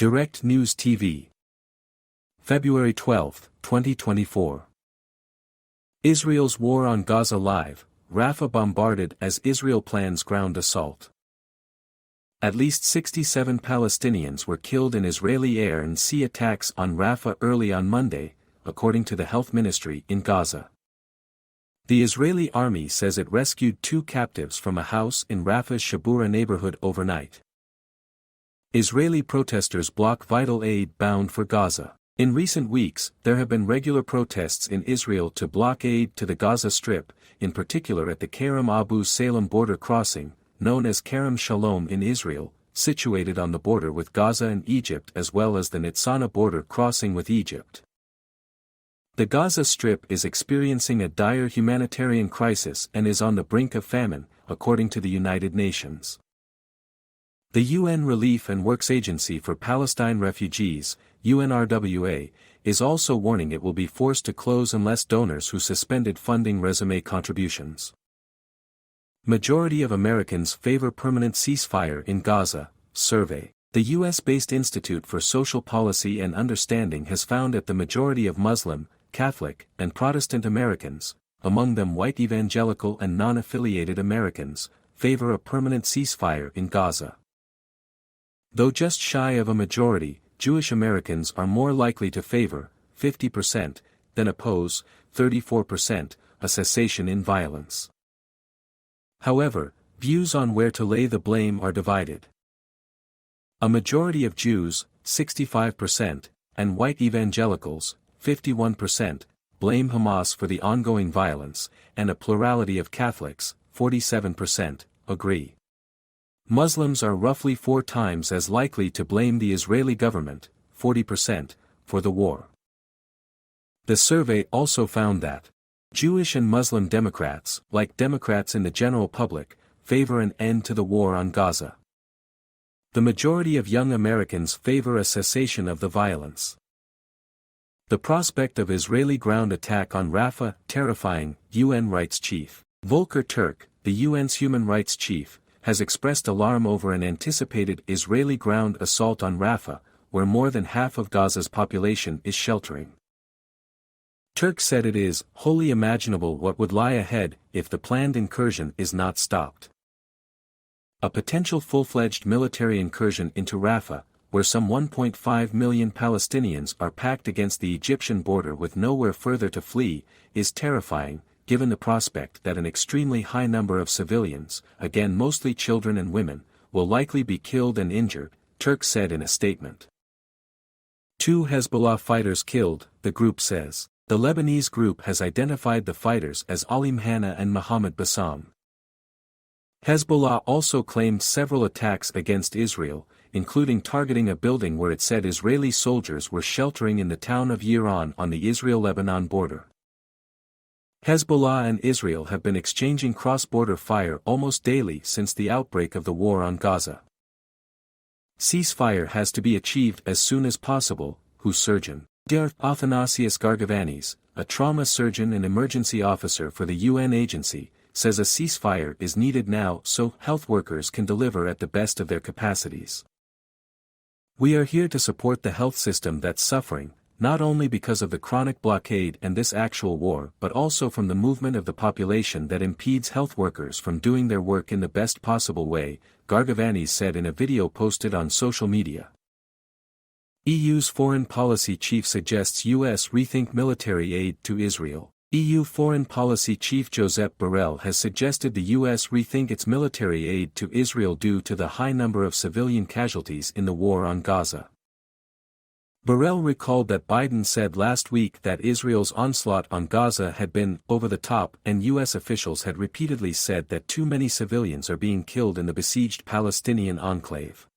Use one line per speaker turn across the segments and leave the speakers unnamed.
Direct News TV. February 12, 2024. Israel's war on Gaza live, Rafah bombarded as Israel plans ground assault. At least 67 Palestinians were killed in Israeli air and sea attacks on Rafah early on Monday, according to the health ministry in Gaza. The Israeli army says it rescued 2 captives from a house in Rafah's Shabura neighborhood overnight. Israeli protesters block vital aid bound for Gaza. In recent weeks, there have been regular protests in Israel to block aid to the Gaza Strip, in particular at the Kerem Abu Salem border crossing, known as Kerem Shalom in Israel, situated on the border with Gaza and Egypt, as well as the Nitzana border crossing with Egypt. The Gaza Strip is experiencing a dire humanitarian crisis and is on the brink of famine, according to the United Nations. The UN Relief and Works Agency for Palestine Refugees, UNRWA, is also warning it will be forced to close unless donors who suspended funding resume contributions. Majority of Americans favor permanent ceasefire in Gaza, survey. The US-based Institute for Social Policy and Understanding has found that the majority of Muslim, Catholic, and Protestant Americans, among them white evangelical and non-affiliated Americans, favor a permanent ceasefire in Gaza. Though just shy of a majority, Jewish Americans are more likely to favor, 50%, than oppose, 34%, a cessation in violence. However, views on where to lay the blame are divided. A majority of Jews, 65%, and white evangelicals, 51%, blame Hamas for the ongoing violence, and a plurality of Catholics, 47%, agree. Muslims are roughly 4 times as likely to blame the Israeli government, 40%, for the war. The survey also found that Jewish and Muslim Democrats, like Democrats in the general public, favor an end to the war on Gaza. The majority of young Americans favor a cessation of the violence. The prospect of Israeli ground attack on Rafah, terrifying, UN Rights Chief Volker Turk, the UN's human rights chief, has expressed alarm over an anticipated Israeli ground assault on Rafah, where more than half of Gaza's population is sheltering. Turk said it is wholly imaginable what would lie ahead if the planned incursion is not stopped. A potential full-fledged military incursion into Rafah, where some 1.5 million Palestinians are packed against the Egyptian border with nowhere further to flee, is terrifying, given the prospect that an extremely high number of civilians, again mostly children and women, will likely be killed and injured, Turk said in a statement. 2 Hezbollah fighters killed, the group says. The Lebanese group has identified the fighters as Alim Hanna and Mohammed Bassam. Hezbollah also claimed several attacks against Israel, including targeting a building where it said Israeli soldiers were sheltering in the town of Yiran on the Israel-Lebanon border. Hezbollah and Israel have been exchanging cross-border fire almost daily since the outbreak of the war on Gaza. Ceasefire has to be achieved as soon as possible, WHO surgeon Dr. Athanasios Gargavanis, a trauma surgeon and emergency officer for the UN agency, says a ceasefire is needed now so health workers can deliver at the best of their capacities. We are here to support the health system that's suffering, not only because of the chronic blockade and this actual war but also from the movement of the population that impedes health workers from doing their work in the best possible way, Gargavanis said in a video posted on social media. EU's foreign policy chief suggests US rethink military aid to Israel. EU Foreign Policy Chief Josep Borrell has suggested the US rethink its military aid to Israel due to the high number of civilian casualties in the war on Gaza. Borrell recalled that Biden said last week that Israel's onslaught on Gaza had been over the top and US officials had repeatedly said that too many civilians are being killed in the besieged Palestinian enclave.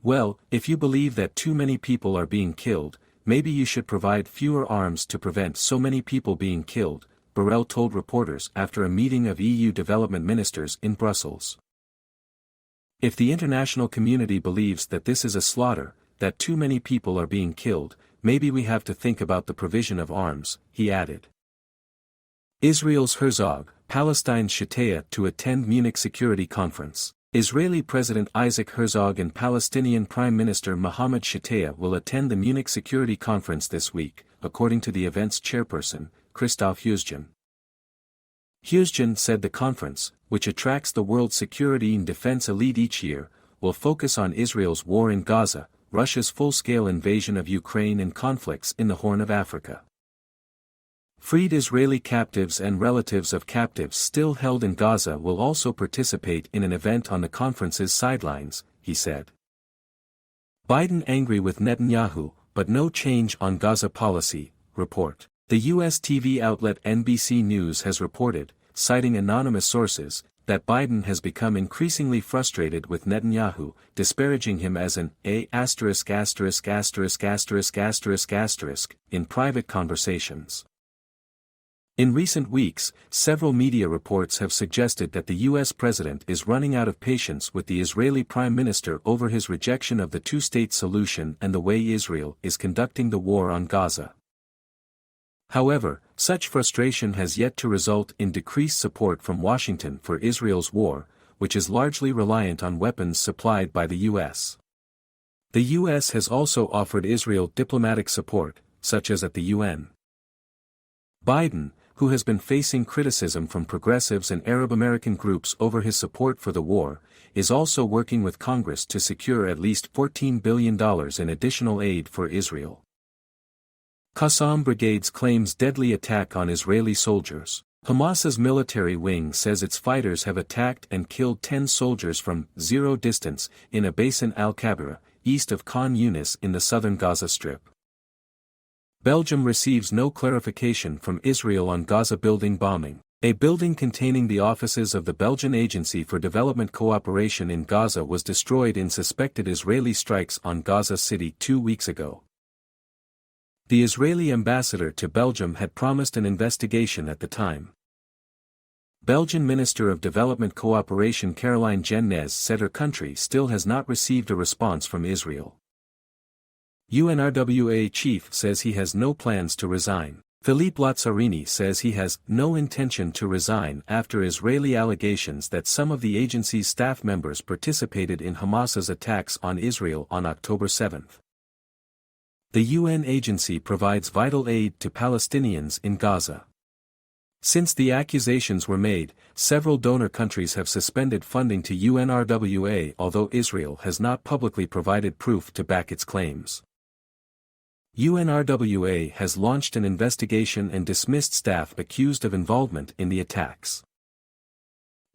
Well, if you believe that too many people are being killed, maybe you should provide fewer arms to prevent so many people being killed, Borrell told reporters after a meeting of EU development ministers in Brussels. If the international community believes that this is a slaughter, that too many people are being killed, maybe we have to think about the provision of arms, he added. Israel's Herzog, Palestine's Shataya to attend Munich Security Conference. Israeli President Isaac Herzog and Palestinian Prime Minister Mohammed Shtayyeh will attend the Munich Security Conference this week, according to the event's chairperson, Christoph Heusgen. Heusgen said the conference, which attracts the world's security and defense elite each year, will focus on Israel's war in Gaza, Russia's full-scale invasion of Ukraine and conflicts in the Horn of Africa. Freed Israeli captives and relatives of captives still held in Gaza will also participate in an event on the conference's sidelines, he said. Biden angry with Netanyahu, but no change on Gaza policy, report. The U.S. TV outlet NBC News has reported, citing anonymous sources, that Biden has become increasingly frustrated with Netanyahu, disparaging him as an in private conversations. In recent weeks, several media reports have suggested that the U.S. president is running out of patience with the Israeli prime minister over his rejection of the two-state solution and the way Israel is conducting the war on Gaza. However, such frustration has yet to result in decreased support from Washington for Israel's war, which is largely reliant on weapons supplied by the U.S. The U.S. has also offered Israel diplomatic support, such as at the UN. Biden, who has been facing criticism from progressives and Arab American groups over his support for the war, is also working with Congress to secure at least $14 billion in additional aid for Israel. Qassam Brigades claims deadly attack on Israeli soldiers. Hamas's military wing says its fighters have attacked and killed 10 soldiers from zero distance in a basin al-Kabira, east of Khan Yunis in the southern Gaza Strip. Belgium receives no clarification from Israel on Gaza building bombing. A building containing the offices of the Belgian Agency for Development Cooperation in Gaza was destroyed in suspected Israeli strikes on Gaza City 2 weeks ago. The Israeli ambassador to Belgium had promised an investigation at the time. Belgian Minister of Development Cooperation Caroline Gennes said her country still has not received a response from Israel. UNRWA chief says he has no plans to resign. Philippe Lazzarini says he has no intention to resign after Israeli allegations that some of the agency's staff members participated in Hamas's attacks on Israel on October 7. The UN agency provides vital aid to Palestinians in Gaza. Since the accusations were made, several donor countries have suspended funding to UNRWA, although Israel has not publicly provided proof to back its claims. UNRWA has launched an investigation and dismissed staff accused of involvement in the attacks.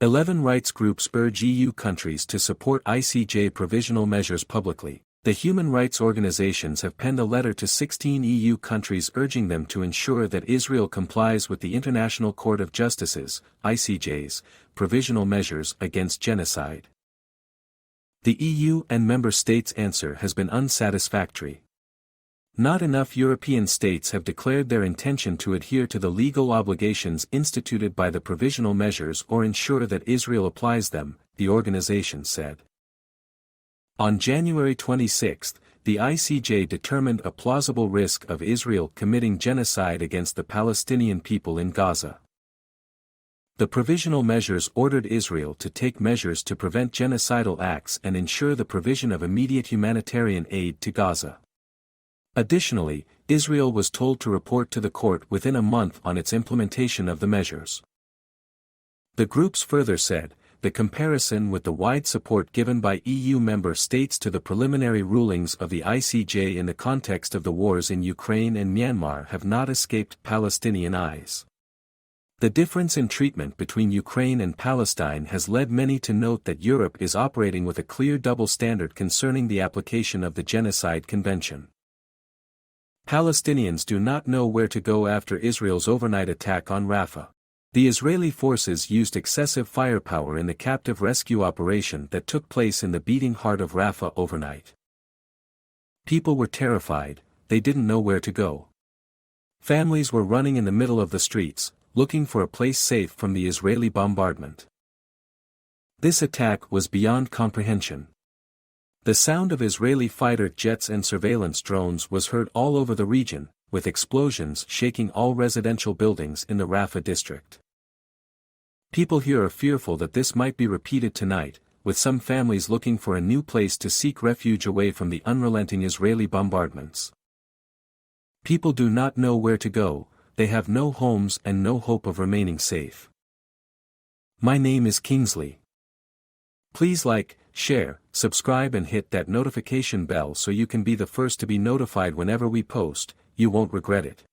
11 rights groups urge EU countries to support ICJ provisional measures publicly. The human rights organizations have penned a letter to 16 EU countries urging them to ensure that Israel complies with the International Court of Justice's, ICJ's, provisional measures against genocide. The EU and member states' answer has been unsatisfactory. Not enough European states have declared their intention to adhere to the legal obligations instituted by the provisional measures or ensure that Israel applies them, the organization said. On January 26, the ICJ determined a plausible risk of Israel committing genocide against the Palestinian people in Gaza. The provisional measures ordered Israel to take measures to prevent genocidal acts and ensure the provision of immediate humanitarian aid to Gaza. Additionally, Israel was told to report to the court within a month on its implementation of the measures. The groups further said, the comparison with the wide support given by EU member states to the preliminary rulings of the ICJ in the context of the wars in Ukraine and Myanmar have not escaped Palestinian eyes. The difference in treatment between Ukraine and Palestine has led many to note that Europe is operating with a clear double standard concerning the application of the Genocide Convention. Palestinians do not know where to go after Israel's overnight attack on Rafah. The Israeli forces used excessive firepower in the captive rescue operation that took place in the beating heart of Rafah overnight. People were terrified, they didn't know where to go. Families were running in the middle of the streets, looking for a place safe from the Israeli bombardment. This attack was beyond comprehension. The sound of Israeli fighter jets and surveillance drones was heard all over the region, with explosions shaking all residential buildings in the Rafah district. People here are fearful that this might be repeated tonight, with some families looking for a new place to seek refuge away from the unrelenting Israeli bombardments. People do not know where to go, they have no homes and no hope of remaining safe. My name is Kingsley. Please like, share, subscribe and hit that notification bell so you can be the first to be notified whenever we post. You won't regret it.